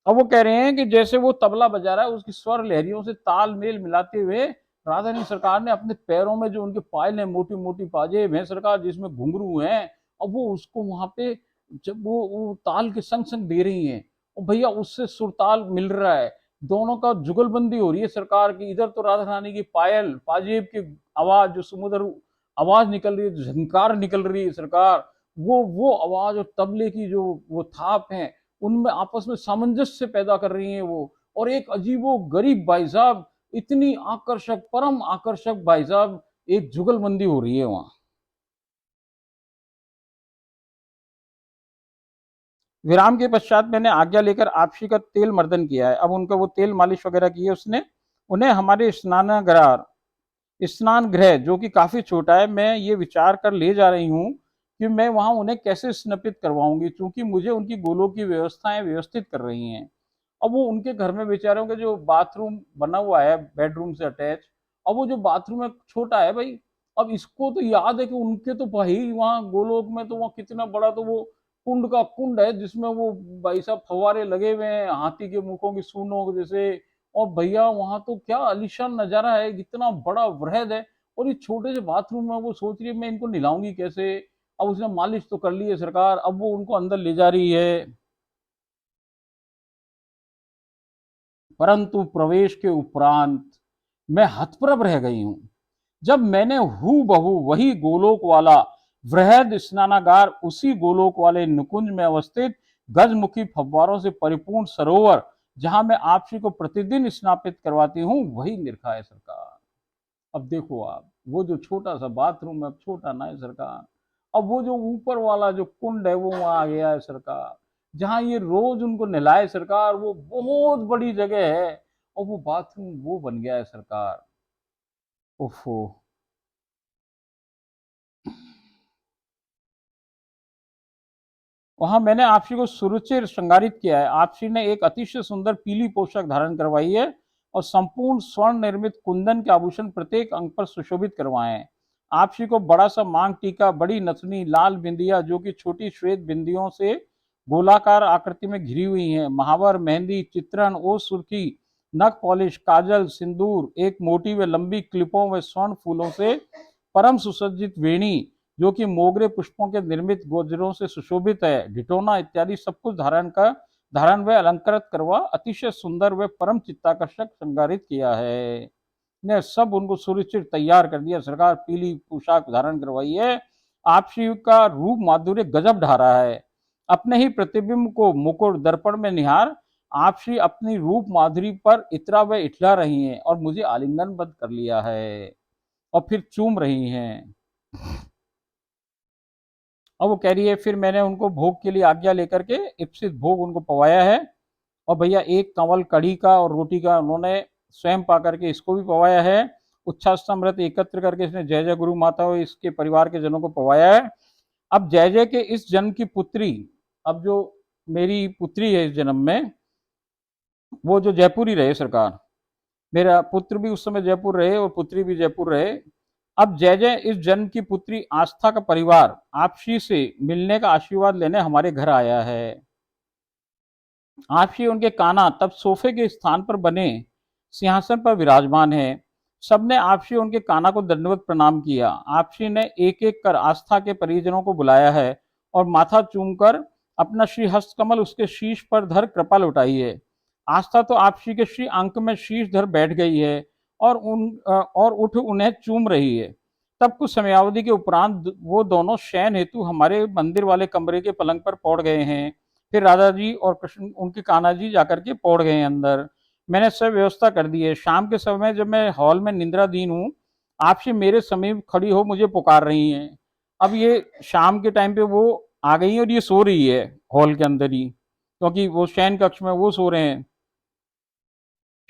Speaker 1: अब वो कह रहे हैं कि जैसे वो तबला बजा रहा है उसकी स्वर लहरियों से तालमेल मिलाते हुए राधा रानी सरकार ने अपने पैरों में जो उनके पायल है, मोटी मोटी पाजेब है सरकार जिसमें घुंघरू हैं, अब वो उसको वहां पे जब वो ताल के संग संग दे रही हैं, और भैया उससे सुरताल मिल रहा है, दोनों का जुगलबंदी हो रही है सरकार की। इधर तो राधा रानी की पायल पाजेब की आवाज, जो समुद्र आवाज निकल रही है, झंकार निकल रही है सरकार, वो आवाज और तबले की जो वो थाप है, उनमें आपस में सामंजस्य पैदा कर रही हैं वो। और एक अजीबो गरीब भाई साहब, इतनी आकर्षक परम आकर्षक भाई साहब, एक जुगलबंदी हो रही है वहां। विराम के पश्चात मैंने आज्ञा लेकर आपसी का तेल मर्दन किया है। अब उनका वो तेल मालिश वगैरह की है उसने। उन्हें हमारे स्नान गृह जो कि काफी छोटा है, मैं ये विचार कर ले जा रही हूँ कि मैं वहां उन्हें कैसे स्नपित करवाऊंगी, क्योंकि मुझे उनकी गोलों की व्यवस्थाएं व्यवस्थित कर रही हैं। अब वो उनके घर में बेचारों के जो बाथरूम बना हुआ है बेडरूम से अटैच, अब वो जो बाथरूम है छोटा है भाई। अब इसको तो याद है कि उनके तो भाई वहाँ गोलोक में तो वहाँ कितना बड़ा, तो वो कुंड का कुंड है जिसमें वो भाई साहब फव्वारे लगे हुए हैं हाथी के मुखों की सूंडों जैसे। और भैया वहां तो क्या आलीशान नजारा है, इतना बड़ा वृहद है, और ये छोटे से बाथरूम में वो सोच रही है मैं इनको नहलाऊंगी कैसे। अब उसने मालिश तो कर ली है सरकार, अब वो उनको अंदर ले जा रही है। परंतु प्रवेश के उपरांत मैं हतप्रभ रह गई हूं, जब मैंने हूबहू वही गोलोक वाला वृहद स्नानागार उसी गोलोक वाले निकुंज में अवस्थित गजमुखी फव्वारों से परिपूर्ण सरोवर जहां मैं आपसी को प्रतिदिन स्नापित करवाती हूँ वही निरखा है सरकार। अब देखो आप, वो जो छोटा सा बाथरूम है, अब छोटा ना है सरकार, अब वो जो ऊपर वाला जो कुंड है वो वहां आ गया है सरकार, जहां ये रोज उनको नहलाए सरकार, वो बहुत बड़ी जगह है और वो बाथरूम वो बन गया है सरकार। ओफो। वहां मैंने आपसी को सुरुचिर श्रृंगारित किया है। आपसी ने एक अतिशय सुंदर पीली पोशाक धारण करवाई है और संपूर्ण स्वर्ण निर्मित कुंदन के आभूषण प्रत्येक अंग पर सुशोभित करवाए हैं। आपसी को बड़ा सा मांग टीका, बड़ी नथनी, लाल बिंदिया जो कि छोटी श्वेत बिंदियों से गोलाकार आकृति में घिरी हुई हैं, महावर, मेहंदी, चित्रण, ओस सुर्खी, नख पॉलिश, काजल, सिंदूर, एक मोटी व लंबी क्लिपों व स्वर्ण फूलों से परम सुसज्जित वेणी जो कि मोगरे पुष्पों के निर्मित गोजरों से सुशोभित है, ढिटोना इत्यादि सब कुछ धारण व अलंकृत करवा अतिशय सुंदर व परम चित्ताकर्षक श्रृंगारित किया है। ने सब उनको सुरक्षित तैयार कर दिया सरकार, पीली पोशाक धारण करवाई है। आपसी का रूप माधुर्य गजब ढा रहा है। अपने ही प्रतिबिंब को मुकुट दर्पण में निहार आपसी अपनी रूप माधुरी पर इतरा व इठला रही हैं और मुझे आलिंगन बंद कर लिया है और फिर चूम रही हैं। और वो कह रही है फिर मैंने उनको भोग के लिए आज्ञा लेकर के इप्सित भोग उनको पवाया है। और भैया एक कंवल कढ़ी का और रोटी का उन्होंने स्वयं पा करके इसको भी पवाया है। उच्छासमृत एकत्र करके इसने जय जय गुरु माता और इसके परिवार के जनों को पवाया है। अब जय जय के इस जन्म की पुत्री, अब जो मेरी पुत्री है इस जन्म में, वो जो जयपुरी रहे सरकार, मेरा पुत्र भी उस समय जयपुर रहे और पुत्री भी जयपुर रहे। अब जय जय इस जन्म की पुत्री आस्था का परिवार आपसी से मिलने का आशीर्वाद लेने हमारे घर आया है। आपसी उनके काना तब सोफे के स्थान पर बने सिंहासन पर विराजमान है। सबने आपसी उनके काना को दंडवत प्रणाम किया। आपसी ने एक एक कर आस्था के परिजनों को बुलाया है और माथा चूमकर अपना श्री हस्तकमल उसके शीश पर धर कृपा लौटाई है। आस्था तो आपसी के श्री अंक में शीश धर बैठ गई है और उठ उन्हें चूम रही है। तब कुछ समयावधि के उपरांत वो दोनों शयन हेतु हमारे मंदिर वाले कमरे के पलंग पर पौड़ गए हैं। फिर राधा जी और कृष्ण उनके कान्हा जी जाकर के पौड़ गए हैं अंदर। मैंने सब व्यवस्था कर दी है। शाम के समय जब मैं हॉल में निद्राधीन हूँ, आपसे मेरे समीप खड़ी हो मुझे पुकार रही हैं। अब ये शाम के टाइम पे वो आ गई है और ये सो रही है हॉल के अंदर ही, क्योंकि वो शयन कक्ष में वो सो रहे हैं।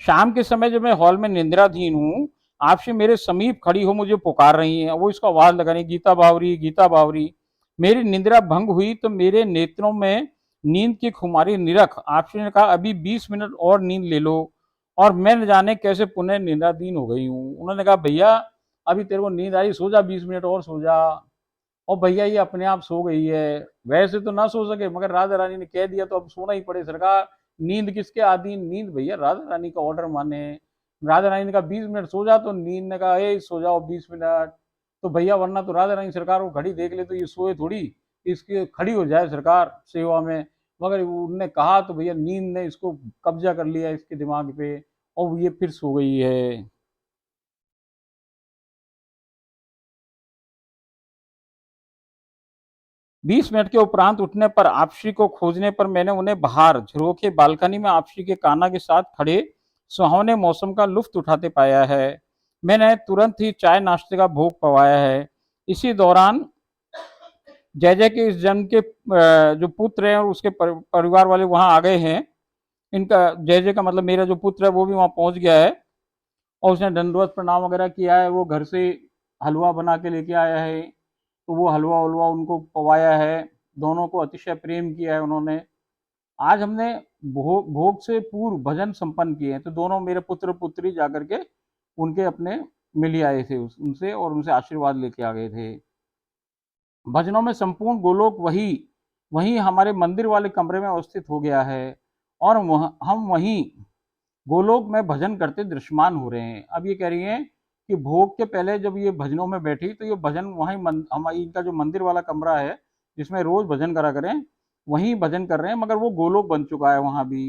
Speaker 1: शाम के समय जब मैं हॉल में निद्राधीन हूँ, आपसे मेरे समीप खड़ी हो मुझे पुकार रही हैं। वो इसको आवाज लगा रही, गीता बावरी, गीता बावरी। मेरी निद्रा भंग हुई तो मेरे नेत्रों में नींद की खुमारी निरख आपसे ने कहा अभी 20 मिनट और नींद ले लो। और मैं न जाने कैसे पुनः निद्राधीन हो गई हूँ। उन्होंने कहा भैया अभी तेरे को नींद आई, सो जा, 20 मिनट और सो जा। और भैया ये अपने आप सो गई है। वैसे तो ना सो सके मगर राधा रानी ने कह दिया तो अब सोना ही पड़े सरकार। नींद किसके आदि, नींद भैया राधा रानी का ऑर्डर माने। राधा रानी ने कहा 20 मिनट सो जा, तो नींद ने कहा ए सो जाओ 20 मिनट। तो भैया वरना तो राधा रानी सरकार को घड़ी देख ले तो ये सोए थोड़ी, इसकी खड़ी हो जाए सरकार सेवा में। मगर उनने कहा तो भैया नींद ने इसको कब्जा कर लिया इसके दिमाग पे और ये फिर सो गई है। 20 मिनट के उपरांत उठने पर आपसी को खोजने पर मैंने उन्हें बाहर झरोखे बालकनी में आपसी के कान्हा के साथ खड़े सुहावने मौसम का लुफ्त उठाते पाया है। मैंने तुरंत ही चाय नाश्ते का भोग पवाया है। इसी दौरान जय जय के इस जन्म के जो पुत्र हैं और उसके परिवार वाले वहां आ गए हैं। इनका जय जय का मतलब मेरा जो पुत्र है वो भी वहां पहुंच गया है और उसने दंडवत प्रणाम वगैरह किया है। वो घर से हलवा बना के लेके आया है तो वो हलवा वलवा उनको पवाया है। दोनों को अतिशय प्रेम किया है उन्होंने। आज हमने भोग से पूर्व भजन संपन्न किए हैं तो दोनों मेरे पुत्र पुत्री जाकर के उनके अपने मिल आए थे उनसे और उनसे आशीर्वाद लेके आ गए थे। भजनों में संपूर्ण गोलोक वही वही हमारे मंदिर वाले कमरे में अवस्थित हो गया है और हम वहीं गोलोक में भजन करते दृश्यमान हो रहे हैं। अब ये कह रही हैं कि भोग के पहले जब ये भजनों में बैठी तो ये भजन वहीं हमारी इनका जो मंदिर वाला कमरा है जिसमें रोज भजन करा करें वहीं भजन कर रहे हैं मगर वो गोलोक बन चुका है वहां भी।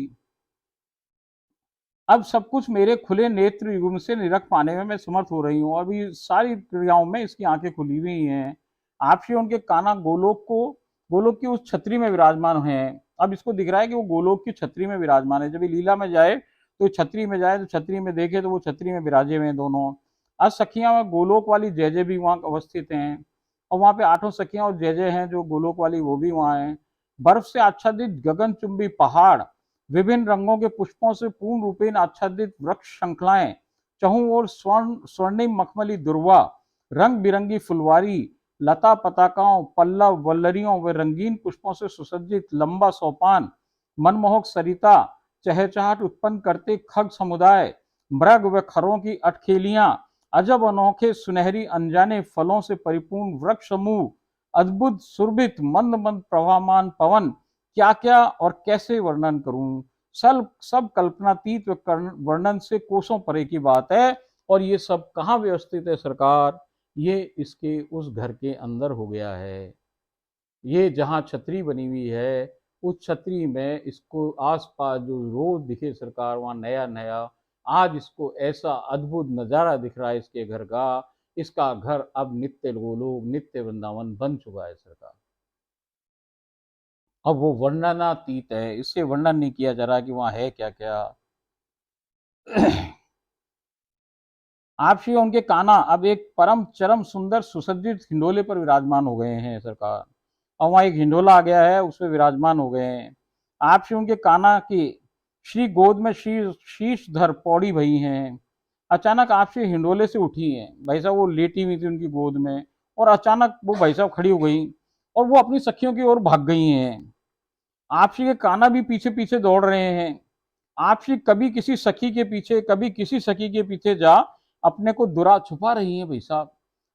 Speaker 1: अब सब कुछ मेरे खुले नेत्र युग्म से निरख पाने में मैं समर्थ हो रही हूँ। अभी सारी क्रियाओं में इसकी आंखें खुली हुई हैं। आप श्री उनके कान्हा गोलोक की उस छतरी में विराजमान हैं। अब इसको दिख रहा है कि वो गोलोक की छतरी में विराजमान है। जब ये लीला में जाए तो छतरी में जाए, तो छतरी में देखे तो वो छतरी में विराजे हुए हैं दोनों। आज सखियां में गोलोक वाली जय जय भी वहां अवस्थित हैं, और वहां पे 8 सखियां और जय जय हैं जो गोलोक वाली, वो भी वहां हैं। बर्फ से आच्छादित गगनचुंबी पहाड़, विभिन्न रंगों के पुष्पों से पूर्ण रूपेण आच्छादित वृक्ष श्रृंखलाएं, चहुं ओर स्वर्णिम मखमली दुर्वा, रंग बिरंगी फुलवारी, लता पताकाओं, पल्लव वल्लरियों व रंगीन पुष्पों से सुसज्जित लंबा सोपान, मनमोहक सरिता, चहचहाट उत्पन्न करते खग समुदाय, मृग व खरों की अटखेलियां, अजब अनोखे सुनहरी अनजाने फलों से परिपूर्ण वृक्ष समूह, अद्भुत सुरभित मंद मंद प्रवाहमान पवन, क्या क्या और कैसे वर्णन करूं। सब कल्पनातीत वर्णन से कोसों परे की बात है। और ये सब कहाँ व्यवस्थित है सरकार? ये इसके उस घर के अंदर हो गया है। ये जहाँ छतरी बनी हुई है, उस छतरी में इसको आसपास जो रोज दिखे सरकार, वहाँ नया नया आज इसको ऐसा अद्भुत नज़ारा दिख रहा है इसके घर का। इसका घर अब नित्य गोलोक, नित्य वृंदावन बन चुका है सरकार। अब वो वर्णनातीत है, इससे वर्णन नहीं किया जा रहा कि वहाँ है क्या क्या। आप श्री उनके कान्हा अब एक परम चरम सुंदर सुसज्जित हिंडोले पर विराजमान हो गए हैं सरकार। और वहाँ एक हिंडोला आ गया है, उसमें विराजमान हो गए हैं। आप श्री उनके कान्हा की श्री गोद में श्री शीशधर पौड़ी भई हैं। अचानक आप श्री हिंडोले से उठी हैं। भाई साहब वो लेटी हुई थी उनकी गोद में, और अचानक वो भाई साहब खड़ी हो गई और वो अपनी सखियों की ओर भाग गई हैं। आप श्री के कान्हा भी पीछे पीछे दौड़ रहे हैं। आप श्री कभी किसी सखी के पीछे, कभी किसी सखी के पीछे जा अपने को दुरा छुपा रही है भाई साहब।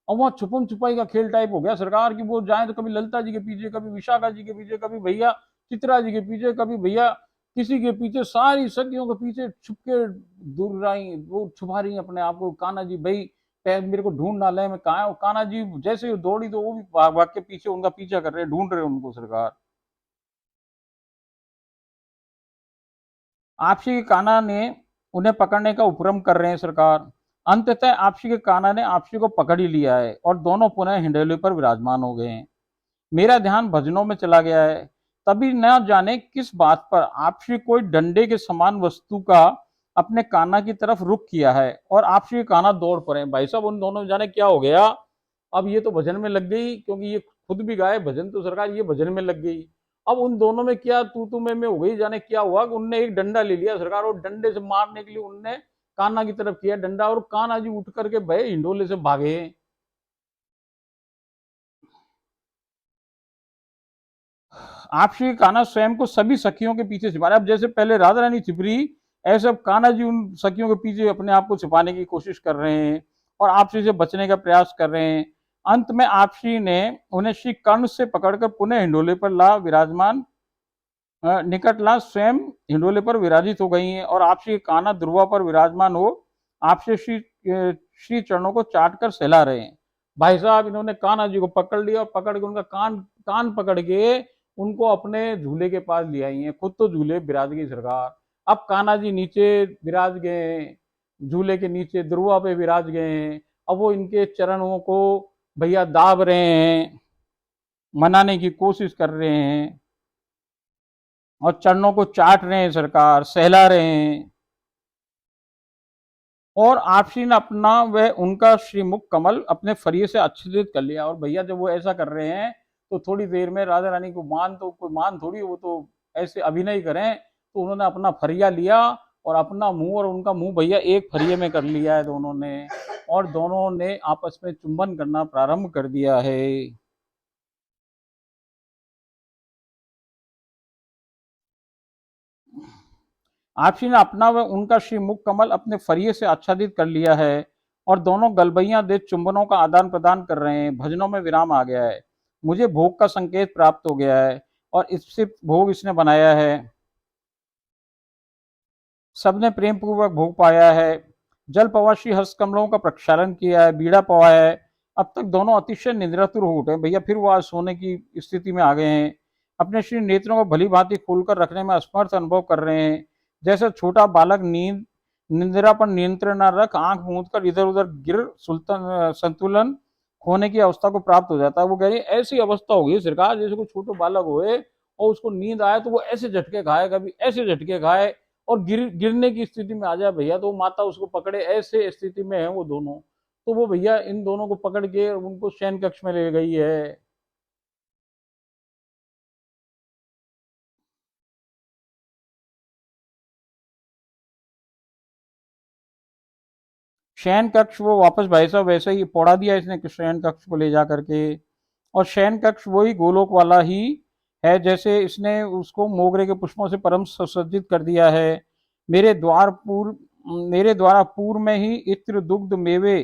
Speaker 1: और वहाँ छुपम छुपाई का खेल टाइप हो गया सरकार की। वो जाए तो कभी ललिता जी के पीछे, कभी विशाखा जी के पीछे, कभी भैया चित्रा जी के पीछे, कभी भैया किसी के पीछे, सारी सखियों के पीछे छुप के दूर रही, वो छुपा रही अपने आप को। कान्हा जी भाई मेरे को ढूंढ ना ले, मैं कहा हूँ। कान्हा जी जैसे दौड़ी तो वो भी भाग भाग के पीछे उनका पीछा कर रहे, ढूंढ रहे उनको सरकार। आपसी के कान्हा ने उन्हें पकड़ने का उपक्रम कर रहे हैं सरकार। अंततः आपसी के कान्हा ने आपसी को पकड़ ही लिया है और दोनों पुनः हिंडोले पर विराजमान हो गए हैं। मेरा ध्यान भजनों में चला गया है। तभी न जाने किस बात पर आपसी कोई डंडे के समान वस्तु का अपने कान्हा की तरफ रुख किया है और आपसी के कान्हा दौड़ पड़े। भाई साहब उन दोनों जाने क्या हो गया। अब ये तो भजन में लग गई, क्योंकि ये खुद भी गाए भजन, तो सरकार ये भजन में लग गई। अब उन दोनों में क्या तू में हो गई, जाने क्या हुआ कि उनने एक डंडा ले लिया सरकार, और डंडे से मारने के लिए उनने कान्हा की तरफ किया डंडा, और कान्हा जी उठ करके भय हिंडोले से भागे। आप श्री कान्हा स्वयं को सभी सखियों के पीछे छिपा रहे। अब जैसे पहले राधा रानी छिपरी, ऐसे अब कान्हा जी उन सखियों के पीछे अपने आप को छिपाने की कोशिश कर रहे हैं और आपसी से बचने का प्रयास कर रहे हैं। अंत में आपसी ने उन्हें श्री कर्ण से पकड़कर पुनः हिंडोले पर ला विराजमान निकट ला स्वयं हिंडोले पर विराजित हो गई हैं और आपसी कान्हा ध्रुवा पर विराजमान हो आपसे श्री चरणों को चाट कर सहला रहे हैं। भाई साहब इन्होंने कान्हा जी को पकड़ लिया और पकड़ के उनका कान कान पकड़ के उनको अपने झूले के पास ले आई हैं। खुद तो झूले विराज गई सरकार। अब कान्हा जी नीचे विराज गए, झूले के नीचे ध्रुवा पे विराज गए हैं। अब वो इनके चरणों को भैया दाब रहे हैं, मनाने की कोशिश कर रहे हैं और चरणों को चाट रहे हैं सरकार, सहला रहे हैं। और आपसी ने अपना वह उनका श्रीमुख कमल अपने फरिये से आच्छादित कर लिया। और भैया जब वो ऐसा कर रहे हैं तो थोड़ी देर में राधा रानी को मान, तो कोई मान थोड़ी, वो तो ऐसे अभिनय करें। तो उन्होंने अपना फरिया लिया और अपना मुंह और उनका मुंह भैया एक फरिये में कर लिया है दोनों ने, और दोनों ने आपस में चुंबन करना प्रारंभ कर दिया है। आपसी ने अपना व उनका श्रीमुख कमल अपने फरिये से आच्छादित कर लिया है और दोनों गलबैया दे चुंबनों का आदान प्रदान कर रहे हैं। भजनों में विराम आ गया है। मुझे भोग का संकेत प्राप्त हो गया है और इससे भोग इसने बनाया है। सबने प्रेम पूर्वक भोग पाया है। जल पवाशी हर्ष कमलों का प्रक्षालन किया है, बीड़ा पवाया है। अब तक दोनों अतिशय निद्रातुर हो उठे। भैया फिर वो आज सोने की स्थिति में आ गए हैं। अपने श्री नेत्रों को भली भांति खोलकर रखने में असमर्थ अनुभव कर रहे हैं। जैसे छोटा बालक निंद्रा पर नियंत्रण न रख आंख मूंद कर इधर उधर गिर संतुलन खोने की अवस्था को प्राप्त हो जाता है। वो कह रही है ऐसी अवस्था होगी सरकार जैसे कोई छोटे बालक होए और उसको नींद आए तो वो ऐसे झटके खाए, कभी ऐसे झटके खाए और गिरने की स्थिति में आ जाए भैया, तो माता उसको पकड़े, ऐसे स्थिति में है वो दोनों। तो वो भैया इन दोनों को पकड़ के उनको शयन कक्ष में ले गई है। शयन कक्ष वो वापस भाई साहब वैसे ही पौड़ा दिया इसने शयन कक्ष को ले जा करके। और शयन कक्ष वही गोलोक वाला ही है, जैसे इसने उसको मोगरे के पुष्पों से परम सुसज्जित कर दिया है। मेरे द्वार पूर्व मेरे द्वारा पूर्व में ही इत्र दुग्ध मेवे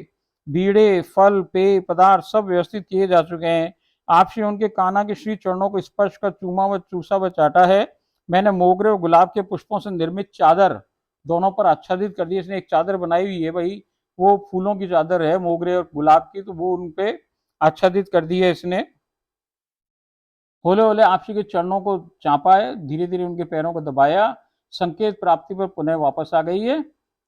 Speaker 1: बीड़े फल पेय पदार्थ सब व्यवस्थित किए जा चुके हैं। आपसे उनके कान्हा के श्री चरणों को स्पर्श कर चूमा व चूसा व चाटा है। मैंने मोगरे और गुलाब के पुष्पों से निर्मित चादर दोनों पर आच्छादित कर दी। इसने एक चादर बनाई हुई है भाई, वो फूलों की चादर है मोगरे और गुलाब की, तो वो उन पे आच्छादित कर दी है इसने। होले होले आपसी के चरणों को चापा है, धीरे धीरे उनके पैरों को दबाया, संकेत प्राप्ति पर पुनः वापस आ गई है।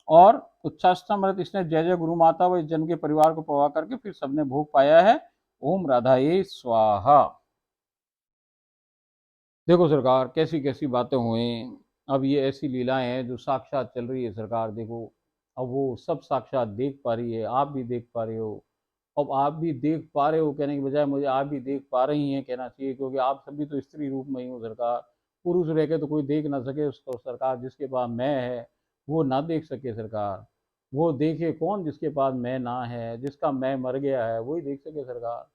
Speaker 1: और उच्छासनामृत इसने जय जय गुरु माता व इस जन के परिवार को पवा करके फिर सबने भोग पाया है। ओम राधाए स्वाहा। देखो सरकार कैसी कैसी बातें हुई। अब ये ऐसी लीलाएं हैं जो साक्षात चल रही है सरकार, देखो अब वो सब साक्षात देख पा रही है, आप भी देख पा रहे हो। अब आप भी देख पा रहे हो कहने के बजाय मुझे आप भी देख पा रही हैं कहना चाहिए, क्योंकि आप सभी तो स्त्री रूप में ही हो सरकार। पुरुष रह के तो कोई देख ना सके उसको सरकार, जिसके पास मैं है वो ना देख सके सरकार। वो देखे कौन जिसके पास मैं ना है, जिसका मैं मर गया है वही देख सके सरकार।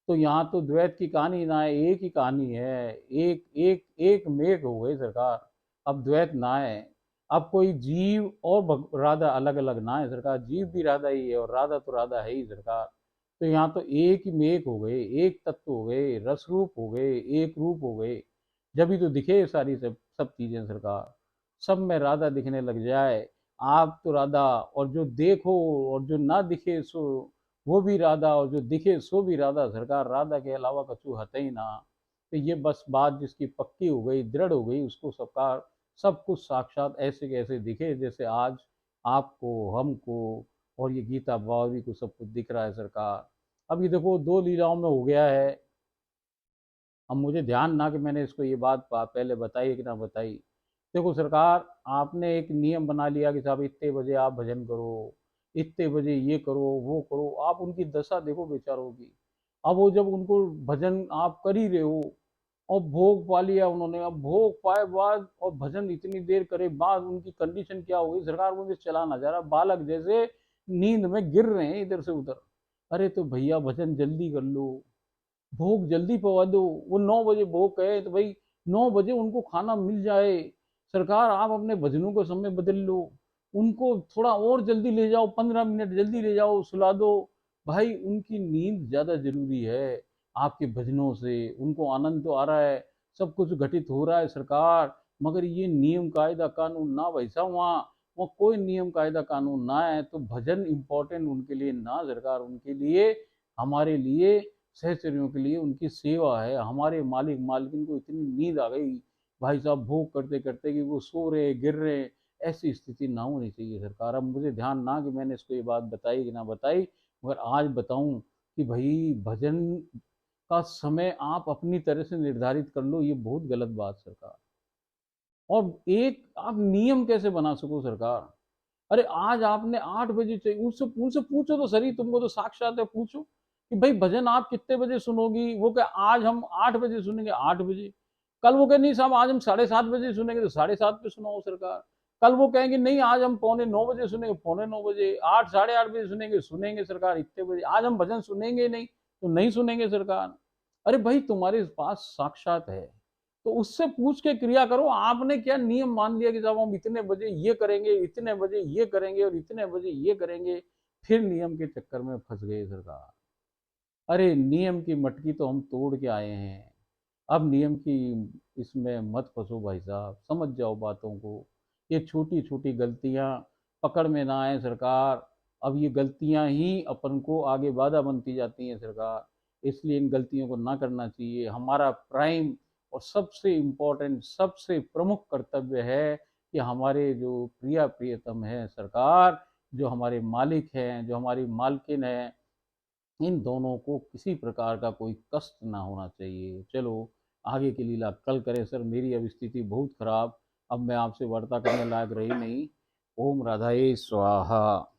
Speaker 1: तो यहाँ तो द्वैत की कहानी ना है, एक ही कहानी है, एक एक एक मेघ हो गई सरकार। अब द्वैत ना है। अब कोई जीव और राधा अलग अलग ना है सरकार, जीव भी राधा ही है और राधा तो राधा है ही सरकार। तो यहाँ तो एक ही मेघ हो गए, एक तत्व हो गए, रस रूप हो गए, एक रूप हो गए। जब ही तो दिखे सारी सब सब चीजें सरकार। सब में राधा दिखने लग जाए, आप तो राधा, और जो देखो और जो ना दिखे सो वो भी राधा, और जो दिखे सो भी राधा सरकार। राधा के अलावा कछु हते ही ना। तो ये बस बात जिसकी पक्की हो गई, दृढ़ हो गई, उसको सरकार सब कुछ साक्षात ऐसे कैसे दिखे जैसे आज आपको हमको और ये गीता बावरी को सब कुछ दिख रहा है सरकार। अब ये देखो दो लीलाओं में हो गया है। अब मुझे ध्यान ना कि मैंने इसको ये बात पहले बताई कि ना बताई। देखो सरकार, आपने एक नियम बना लिया कि साहब इतने बजे आप भजन करो, इतने बजे ये करो वो करो। आप उनकी दशा देखो बेचारों की। अब वो जब उनको भजन आप कर ही रहे हो और भोग पा लिया उन्होंने, अब भोग पाए बाद और भजन इतनी देर करे बाद उनकी कंडीशन क्या हो गई सरकार, मुझे चला ना जा रहा, बालक जैसे नींद में गिर रहे हैं इधर से उधर। अरे तो भैया भजन जल्दी कर लो, भोग जल्दी पवा दो। वो 9 बजे भोग कहे तो भाई 9 बजे उनको खाना मिल जाए। सरकार आप अपने भजनों का समय बदल लो, उनको थोड़ा और जल्दी ले जाओ, 15 मिनट जल्दी ले जाओ, सुला दो। भाई उनकी नींद ज्यादा जरूरी है आपके भजनों से। उनको आनंद तो आ रहा है, सब कुछ घटित हो रहा है सरकार, मगर ये नियम कायदा कानून ना भाई साहब, वहाँ कोई नियम कायदा कानून ना है तो भजन इंपॉर्टेंट उनके लिए ना सरकार। उनके लिए, हमारे लिए, सहचर्यों के लिए उनकी सेवा है। हमारे मालिक मालकिन को इतनी नींद आ गई भाई साहब भोग करते करते कि वो सो रहे गिर रहे, ऐसी स्थिति ना होनी चाहिए सरकार। अब मुझे ध्यान ना कि मैंने इसको ये बात बताई कि ना बताई, मगर आज बताऊं कि भाई भजन का समय आप अपनी तरह से निर्धारित कर लो, ये बहुत गलत बात सरकार। और एक आप नियम कैसे बना सको सरकार। अरे आज आपने 8 बजे चाहिए, उससे उनसे पूछो तो सही, तुमको तो साक्षात है, पूछो कि भाई भजन आप कितने बजे सुनोगी। वो क्या आज हम 8 बजे सुनेंगे, 8 बजे। कल वो कहे नहीं साहब आज हम 7:30 बजे सुनेंगे, तो 7:30 पे सुनाओ सरकार। कल वो कहेंगे नहीं आज हम 8:45 सुनेंगे, 8:45 8 8:30 बजे सुनेंगे, सुनेंगे सरकार इतने बजे। आज हम भजन सुनेंगे नहीं तो नहीं सुनेंगे सरकार। अरे भाई तुम्हारे पास साक्षात है तो उससे पूछ के क्रिया करो। आपने क्या नियम मान लिया कि जब हम इतने बजे ये करेंगे, इतने बजे ये करेंगे और इतने बजे ये करेंगे, फिर नियम के चक्कर में फंस गए सरकार। अरे नियम की मटकी तो हम तोड़ के आए हैं, अब नियम की इसमें मत फंसो भाई साहब, समझ जाओ बातों को। ये छोटी छोटी गलतियां पकड़ में ना आए सरकार। अब ये गलतियां ही अपन को आगे बाधा बनती जाती हैं सरकार। इसलिए इन गलतियों को ना करना चाहिए। हमारा प्राइम और सबसे इम्पोर्टेंट सबसे प्रमुख कर्तव्य है कि हमारे जो प्रिया प्रियतम है सरकार, जो हमारे मालिक हैं, जो हमारी मालकिन है, इन दोनों को किसी प्रकार का कोई कष्ट ना होना चाहिए। चलो आगे की लीला कल करें सर, मेरी अब स्थिति बहुत खराब, अब मैं आपसे वार्ता करने लायक रही नहीं। ओम राधाए स्वाहा।